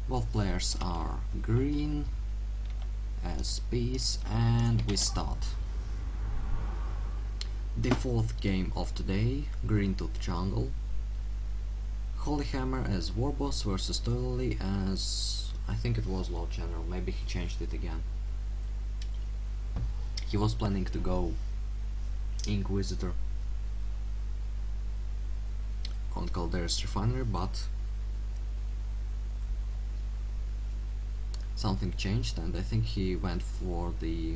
Both players are green as peace, and we start. The fourth game of today, Green Tooth Jungle. HolyHammer as Warboss versus Toilailee as, I think it was Lord General, maybe he changed it again. He was planning to go Inquisitor on Calderas Refinery, but something changed and I think he went for the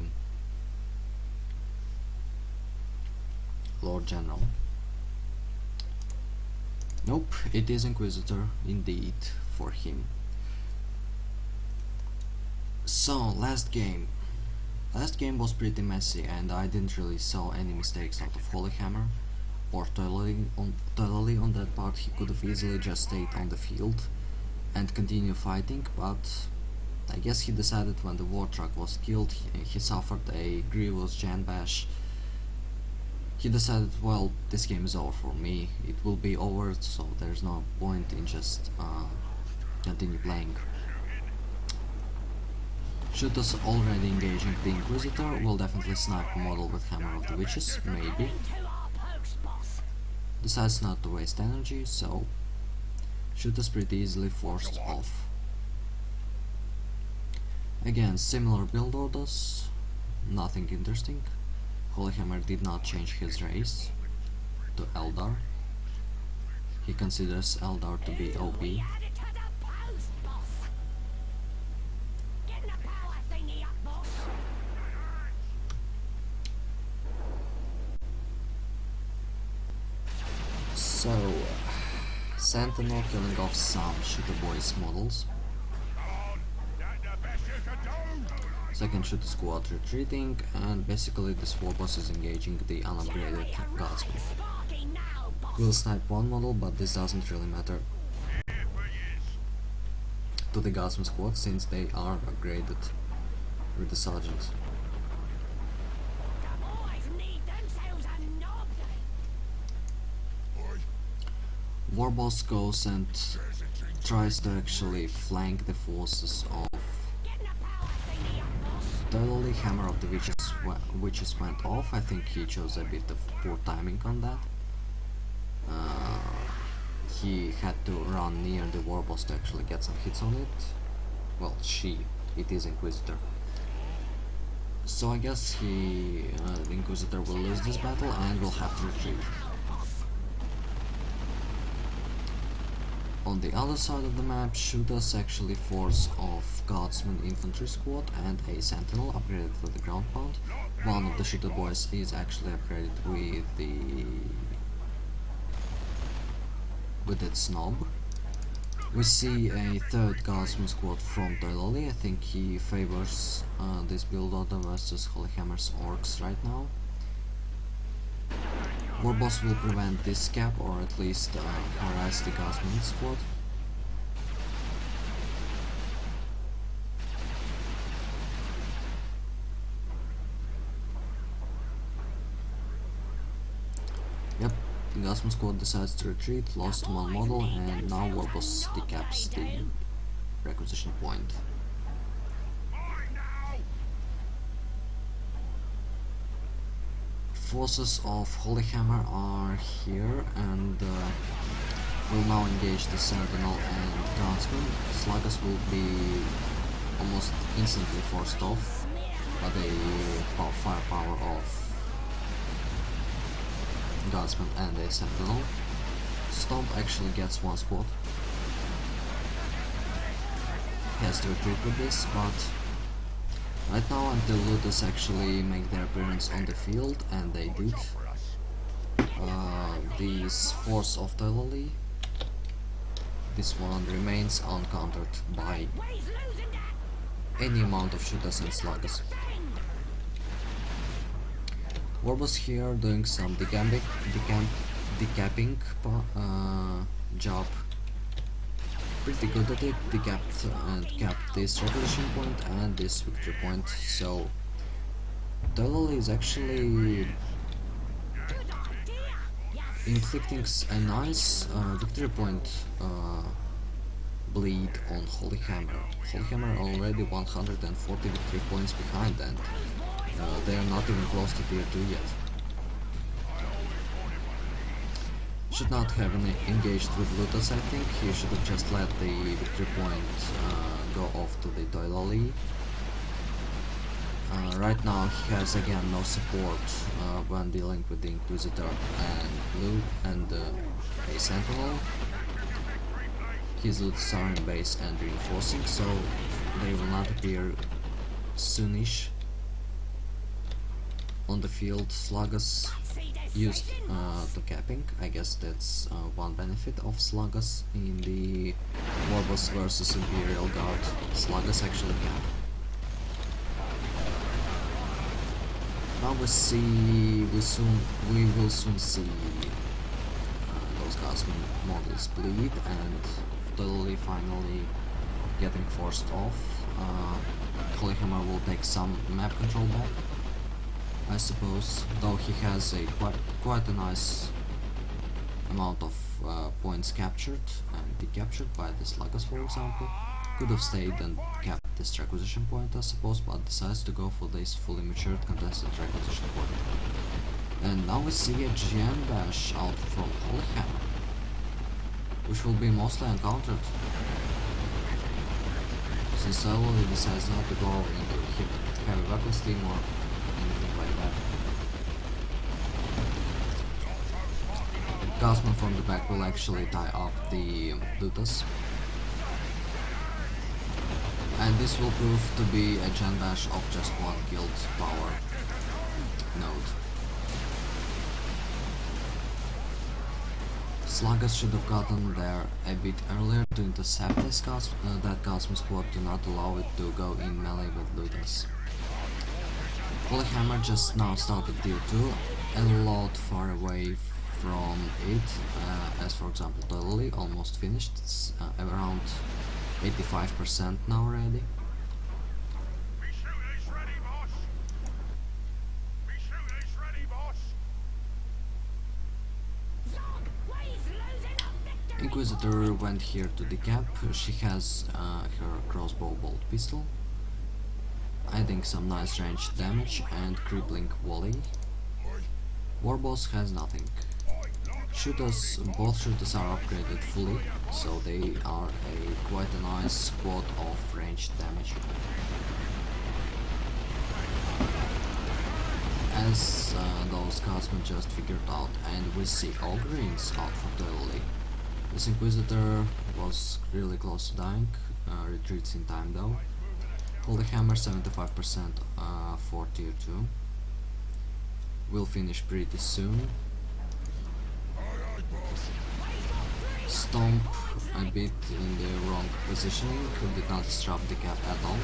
Lord General. Nope, it is Inquisitor indeed for him. So, last game was pretty messy and I didn't really saw any mistakes out of HolyHammer or Toilailee on that part. He could have easily just stayed on the field and continue fighting, but I guess he decided when the war truck was killed, he suffered a grievous Jan bash. He decided, well, this game is over for me, it will be over, so there's no point in just continue playing. Shooters already engaging the Inquisitor will definitely snipe a model with Hammer of the Witches, maybe. Decides not to waste energy, so shooters pretty easily forced off. Again, similar build orders, nothing interesting. HolyHammer did not change his race to Eldar. He considers Eldar to be OP. So, Sentinel killing off some Shooter Boys models. Second Shooter Squad retreating, and basically this Warboss is engaging the unupgraded Guardsman. We'll snipe one model, but this doesn't really matter to the Guardsman squad since they are upgraded with the Sergeant. Warboss goes and tries to actually flank the forces of Toilailee. Hammer of the Witches went off. I think he chose a bit of poor timing on that. He had to run near the Warboss to actually get some hits on it. Well, it is Inquisitor. So I guess the Inquisitor will lose this battle and will have to retreat. On the other side of the map, shooters actually force off Guardsman infantry squad and a Sentinel upgraded with the ground pound. One of the shooter boys is actually upgraded with its snob. We see a third Guardsman squad from Toilailee. I think he favors this build order versus HolyHammer's orcs right now. Warboss will prevent this cap, or at least harass the Guardsman squad. Yep, the Guardsman squad decides to retreat, lost one model, and now Warboss decaps the requisition point. Forces of HolyHammer are here and will now engage the Sentinel and Guardsman. Sluggers will be almost instantly forced off by the firepower of Guardsman and a Sentinel. Stomp actually gets one squad. He has to retreat with this, but right now, until looters actually make their appearance on the field, and they did, this force of Toilailee, this one remains uncountered by any amount of shooters and sluggers. Warboss here doing some decapping job. Pretty good at it, decapped and capped this revolution point and this victory point, so Toilailee is actually inflicting a nice victory point bleed on HolyHammer. HolyHammer already 140 victory points behind, and they are not even close to tier 2 yet. Should not have engaged with Lutus, I think. He should have just let the victory point go off to the Toilailee. Right now he has again no support when dealing with the Inquisitor and Blue and a Sentinel. His Lutus are in base and reinforcing, so they will not appear soonish on the field. Sluggas used to capping. I guess that's one benefit of Sluggas in the Warboss versus Imperial Guard. Sluggas actually cap. Now we will soon see those Guardsman models bleed and Toilailee finally getting forced off. HolyHammer will take some map control back, I suppose, though he has a quite a nice amount of points captured and decaptured by the Sluggas, for example. Could have stayed and kept this requisition point, I suppose, but decides to go for this fully matured contested requisition point. And now we see a Gen Bash out from HolyHammer, which will be mostly encountered, since Toilailee decides not to go into heavy weapons team or anything like that. The Guardsman from the back will actually tie up the Lutus, and this will prove to be a Gen Bash of just one guild power node. Sluggas should have gotten there a bit earlier to intercept this that Guardsman squad to not allow it to go in melee with Lutus. HolyHammer just now started tier 2, a lot far away from it, as for example Toilailee almost finished. It's around 85% now already. Inquisitor went here to decap. She has her crossbow bolt pistol, adding some nice ranged damage and crippling volley. Warboss has nothing. Shooters, both shooters are upgraded fully, so they are quite a nice squad of ranged damage. As those Guardsmen just figured out, and we see all greens out for Toilailee. This Inquisitor was really close to dying, retreats in time though. HolyHammer 75% for tier 2. Will finish pretty soon. Stomp a bit in the wrong positioning, did not disrupt the cap at all.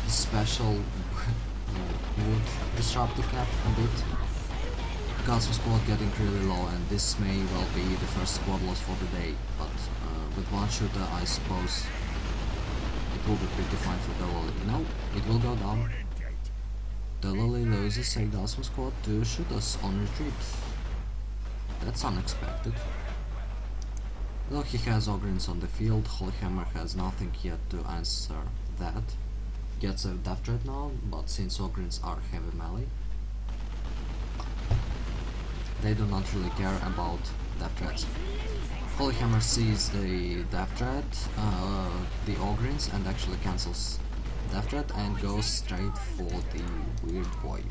The special would disrupt the cap a bit. Guardsman squad getting really low, and this may well be the first squad loss for the day, but with one shooter I suppose it will be pretty fine for Toilailee. No, it will go down. Toilailee loses a Guardsman squad to shooters on retreat. That's unexpected. Though he has Ogrins on the field, HolyHammer has nothing yet to answer that. Gets a death threat now, but since Ogrins are heavy melee, they do not really care about death threats. HolyHammer sees the death threat, the Ogrins, and actually cancels death threat and goes straight for the weird boy.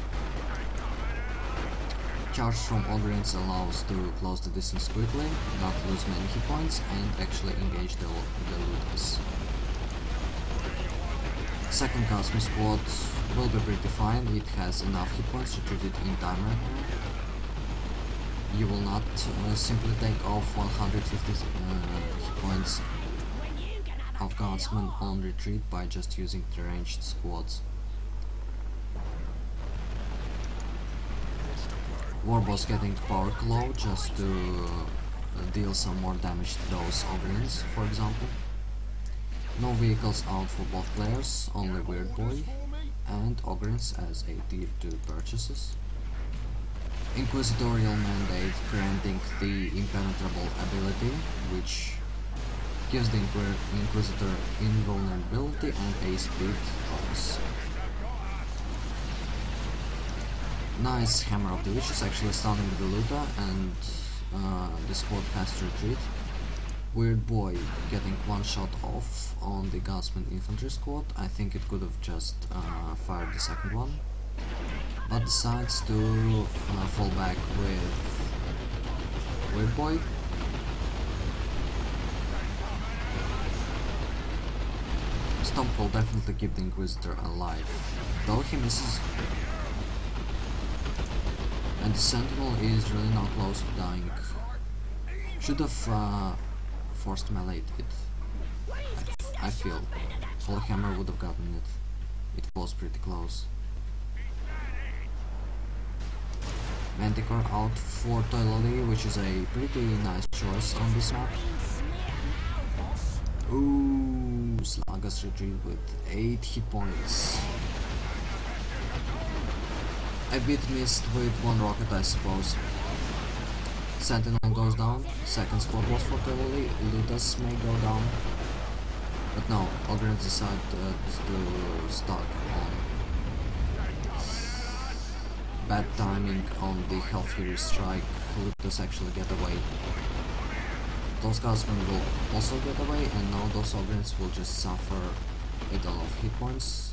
Charge from Ogrins allows to close the distance quickly, not lose many hit points, and actually engage the Lutus. Second Guardsman squad will be pretty fine. It has enough hit points to treat it in time right now. You will not simply take off 150 hit points of Guardsmen on retreat by just using the ranged squads. Warboss getting power claw just to deal some more damage to those Ogrins, for example. No vehicles out for both players, only Weird Boy and Ogrins as a tier 2 purchases. Inquisitorial mandate granting the impenetrable ability, which gives the Inquisitor invulnerability and a speed bonus. Nice Hammer of the Witch is actually stunning the Luta, and the squad has to retreat. Weird Boy getting one shot off on the Guardsman infantry squad. I think it could have just fired the second one, but decides to fall back with Weird Boy. Stomp will definitely keep the Inquisitor alive, though he misses. And the Sentinel is really not close to dying. Should have forced melee it. I feel HolyHammer would have gotten it. It was pretty close. Manticore out for Toilailee, which is a pretty nice choice on this map. Ooh, Sluggas retreat with 8 hit points. A bit missed with 1 rocket, I suppose. Sentinel goes down. Second squad was for Toilailee. Ludas may go down, but no, Ogrins decide to start on. Bad timing on the Hellfury strike. Ludas actually get away. Those Guardsmen will also get away, and now those Ogrins will just suffer a ton of hit points.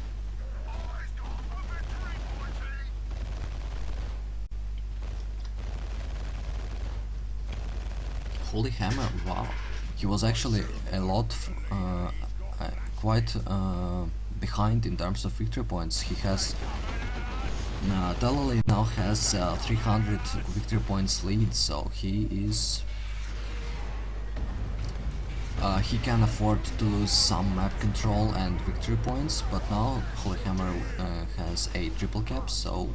HolyHammer, wow, he was actually a lot, quite behind in terms of victory points. He has, Toilailee now has 300 victory points lead, so he is, he can afford to lose some map control and victory points, but now HolyHammer has a triple cap, so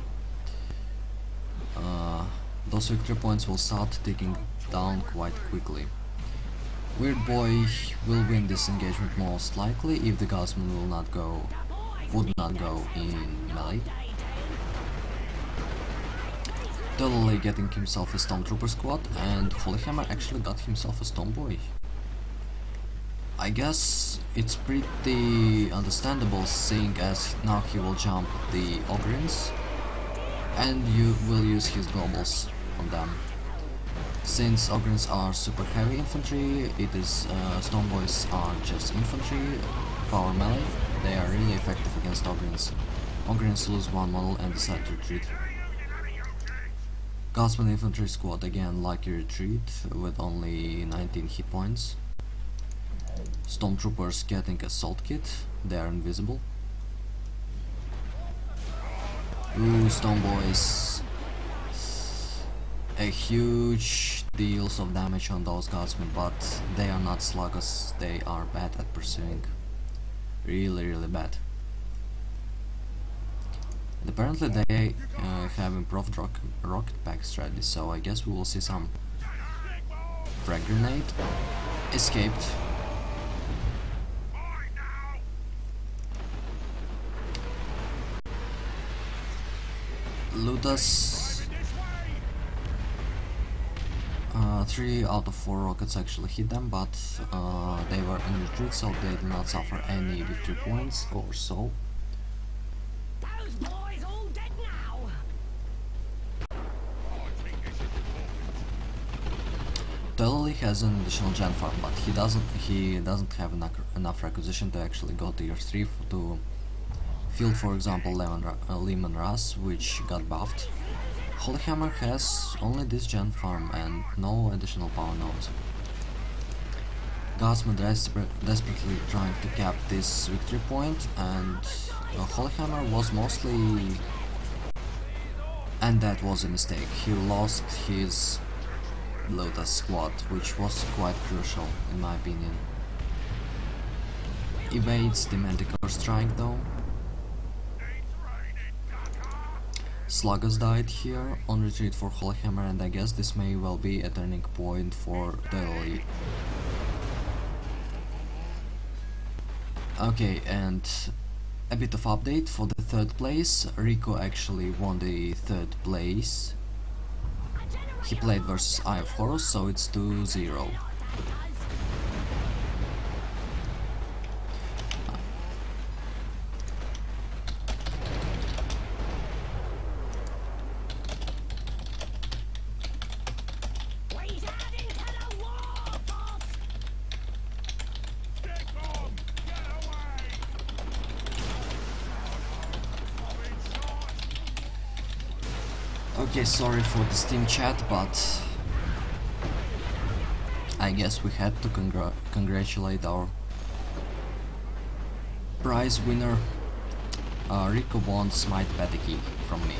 those victory points will start ticking down quite quickly. Weird Boy will win this engagement most likely if the Guardsman would not go in melee. Toilailee getting himself a Stormtrooper squad, and HolyHammer actually got himself a Stormboy. I guess it's pretty understandable, seeing as now he will jump the Ogrins and you will use his globals on them. Since Ogrins are super heavy infantry, it is Stormboys are just infantry, power melee. They are really effective against Ogrins. Ogrins lose 1 model and decide to retreat. Guardsman infantry squad again lucky retreat with only 19 hit points. Stormtroopers getting assault kit, they are invisible. Ooh, Stormboys. A huge deals of damage on those Guardsmen, but they are not Sluggas, they are bad at pursuing. Really bad. And apparently they have improved rocket pack strategy, so I guess we will see some. Frag grenade. Escaped. Ludas. 3 out of 4 rockets actually hit them, but they were in retreat, so they did not suffer any victory points or so. Those boys all dead now. Toilailee has an additional gen farm, but he doesn't have enough requisition to actually go tier 3 to field, for example, Lehman Russ, which got buffed. HolyHammer has only this gen farm and no additional power nodes. Guardsman desperately trying to cap this victory point, and HolyHammer was mostly... and that was a mistake. He lost his Lotus squad, which was quite crucial in my opinion. Evades the Manticore strike though. Sluggas died here on retreat for HolyHammer, and I guess this may well be a turning point for Toilailee. Okay, and a bit of update for the 3rd place. Rico actually won the 3rd place. He played versus Eye of Horus, so it's 2-0. Okay, sorry for the Steam chat, but I guess we had to congratulate our prize winner, Rico won Smite Pedigree from me.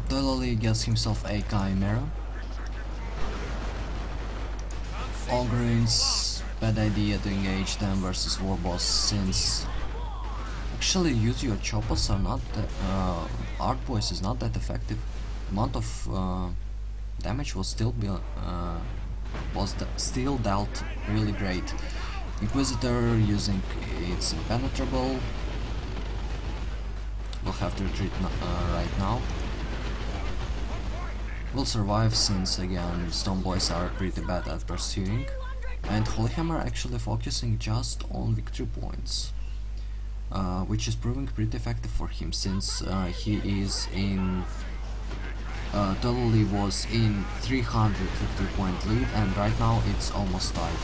Toilailee gets himself a Chimera. Ogreens, bad idea to engage them versus Warboss, since actually use your choppers are not Art Voice is not that effective. Amount of damage was still still dealt really great. Inquisitor using its impenetrable. We'll have to retreat right now. We'll survive since again Stone Boys are pretty bad at pursuing, and HolyHammer actually focusing just on victory points, which is proving pretty effective for him since he is in Toilailee was in 350 point lead, and right now it's almost tied.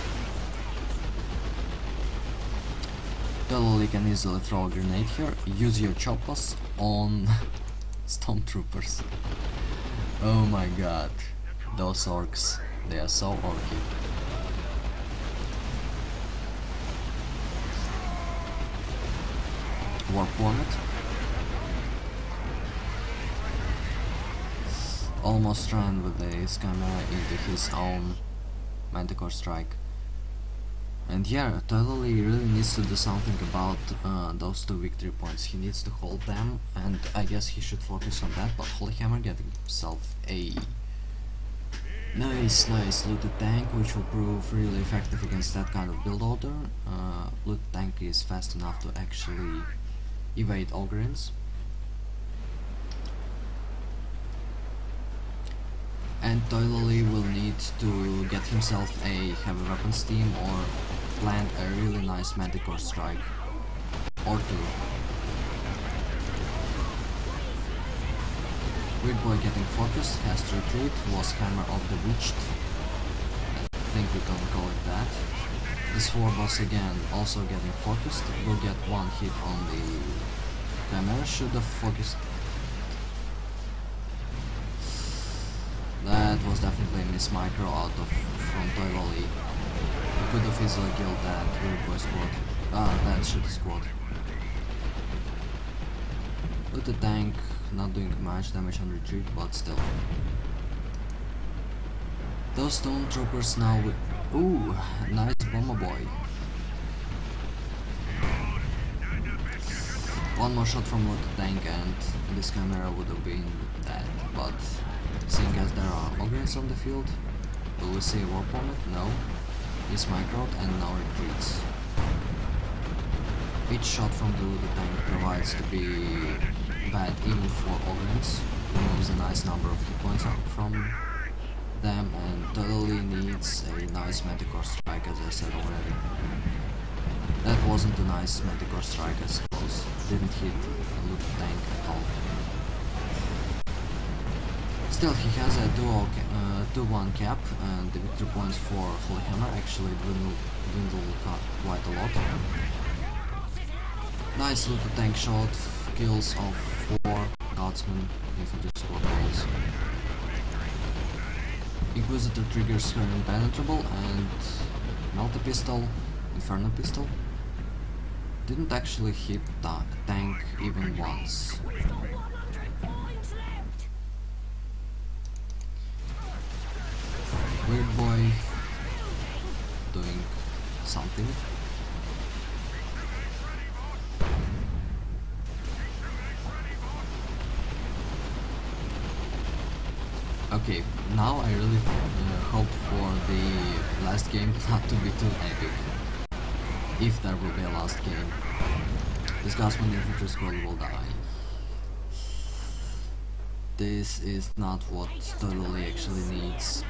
Toilailee can easily throw a grenade here. Use your choppers on stormtroopers. Oh my god, those orcs, they are so orky. Warp Vomit. Almost ran with the Chimera into his own Manticore Strike. And yeah, Toilailee really needs to do something about those 2 victory points. He needs to hold them, and I guess he should focus on that, but HolyHammer getting himself a nice looted tank, which will prove really effective against that kind of build order. Looted tank is fast enough to actually evade Ogreens. And Toilailee will need to get himself a heavy weapons team or plant a really nice Manticore Strike or 2. Weird Boy getting focused, has to retreat, was Hammer of the Witched. I think we can call it that. This Warboss again also getting focused, will get 1 hit on the Chimera, should have focused. That was definitely a miss micro out of from Toilailee. We could have easily killed that Weird Boy squad. That shitty squad. With the tank not doing much damage on retreat, but still. Those stormtroopers now with ooh, nice Bomber Boy. 1 more shot from the tank and this Chimera would have been dead, but seeing as there are Ogreens on the field, will we see a Warp on it? No. He's microed and now retreats. Each shot from the tank provides to be bad even for Ogreens, removes a nice number of hit points from them, and Toilailee needs a nice Manticore Strike, as I said already. That wasn't a nice Manticore Strike, I suppose. Didn't hit the loot tank at all. Still, he has a 2-1 cap, and the victory points for HolyHammer actually dwindled quite a lot. Nice little tank shot, kills of 4 Guardsmen, infantry squad rolls. Inquisitor triggers her impenetrable, and multi-pistol, Inferno pistol, didn't actually hit the tank even once. Weird Boy doing something. Okay, now I really hope for the last game not to be too epic. If there will be a last game. This Guardsman infantry squad will die. This is not what Toilailee actually needs.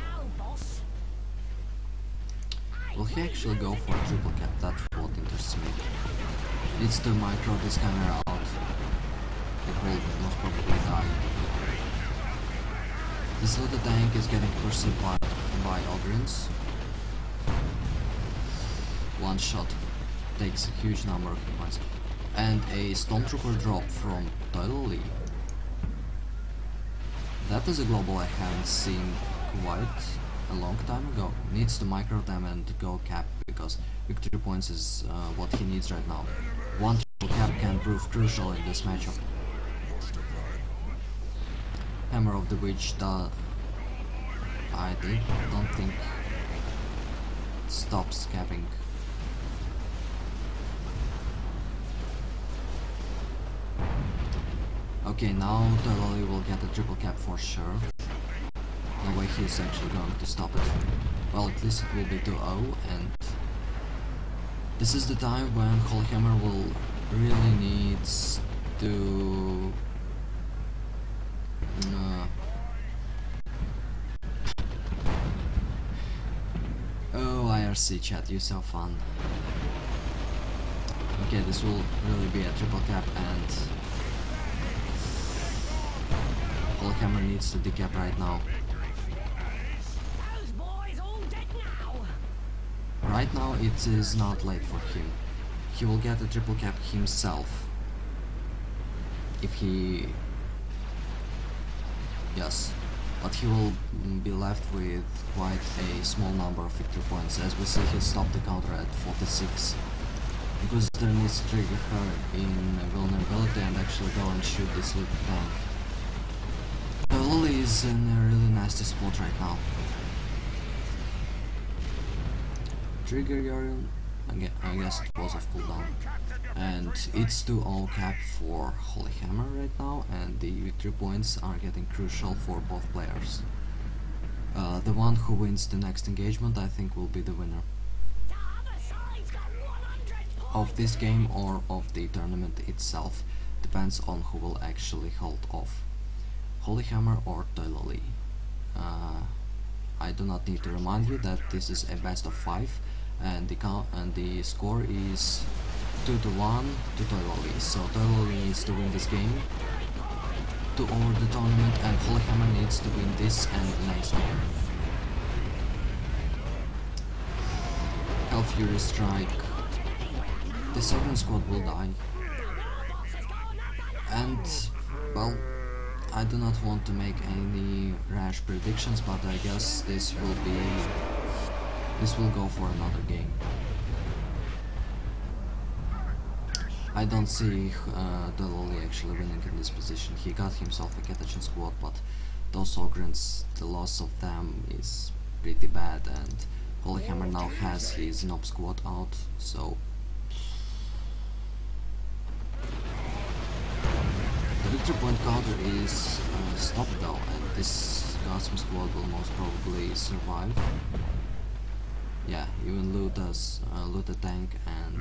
Will he actually go for a triple cap? That's what interests me. Needs to micro this Chimera out. It will most probably die. This little tank is getting pursued by Ogreens. 1 shot. takes a huge number of hit points. And a Stormtrooper drop from Toilailee. That is a global I haven't seen quite a long time ago. Needs to micro them and go cap, because victory points is what he needs right now. One triple cap can prove crucial in this matchup. Hammer of the Witch, don't think it stops capping. Okay, now Toilailee will get a triple cap for sure. No way he's actually going to stop it. Well, at least it will be 2-0, and this is the time when HolyHammer will really needs to oh, IRC chat, you so fun. Okay, this will really be a triple cap, and HolyHammer needs to decap right now. Those boys all dead now. Right now it is not late for him. He will get a triple cap himself. If he... yes. But he will be left with quite a small number of victory points. As we see, he stopped the counter at 46. Because there needs to trigger her in vulnerability and actually go and shoot this little tank. Toilailee is in a really nasty spot right now. Trigger your... again, I guess it was off cooldown. And it's 2-0 cap for HolyHammer right now, and the victory points are getting crucial for both players. The one who wins the next engagement, I think, will be the winner The other side's got 100 points. of this game or of the tournament itself. Depends on who will actually hold off, HolyHammer or Toilailee. I do not need to remind you that this is a best of 5, and the score is 2-1 to Toilailee. So Toilailee needs to win this game to over the tournament, and HolyHammer needs to win this and the next game. Hell Fury Strike. The second squad will die. And, well, I do not want to make any rash predictions, but I guess this will go for another game. I don't see Toilailee actually winning in this position. He got himself a Catachan squad, but those Ogrins, the loss of them is pretty bad, and HolyHammer now has his Nob squad out, so the victory point counter is stopped though, and this Gotham squad will most probably survive. Yeah, even loot a tank, and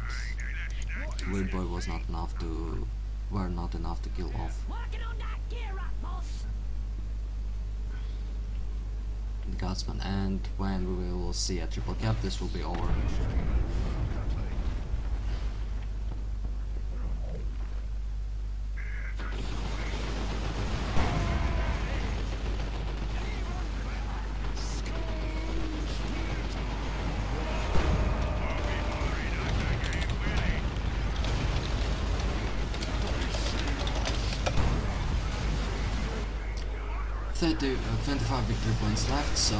Weird Boy were not enough to kill off Working on that gear up, boss. the Guardsman, and when we will see a triple cap, this will be over. Uh, 25 victory points left, so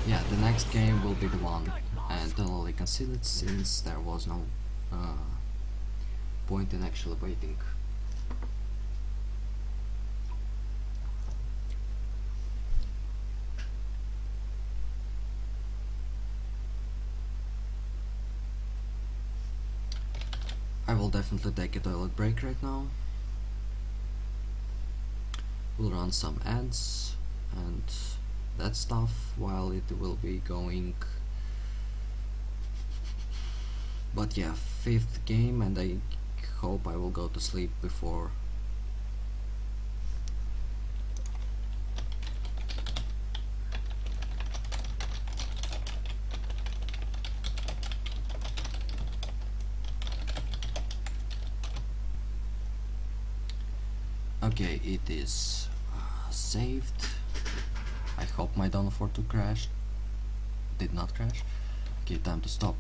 yeah, the next game will be the one, and Toilailee conceded since there was no point in actually waiting. I will definitely take a toilet break right now. We'll run some ads and that stuff while it will be going. But yeah, 5th game, and I hope I will go to sleep before. Okay, it is saved. I hope my DoW2 crashed. did not crash. Okay, time to stop.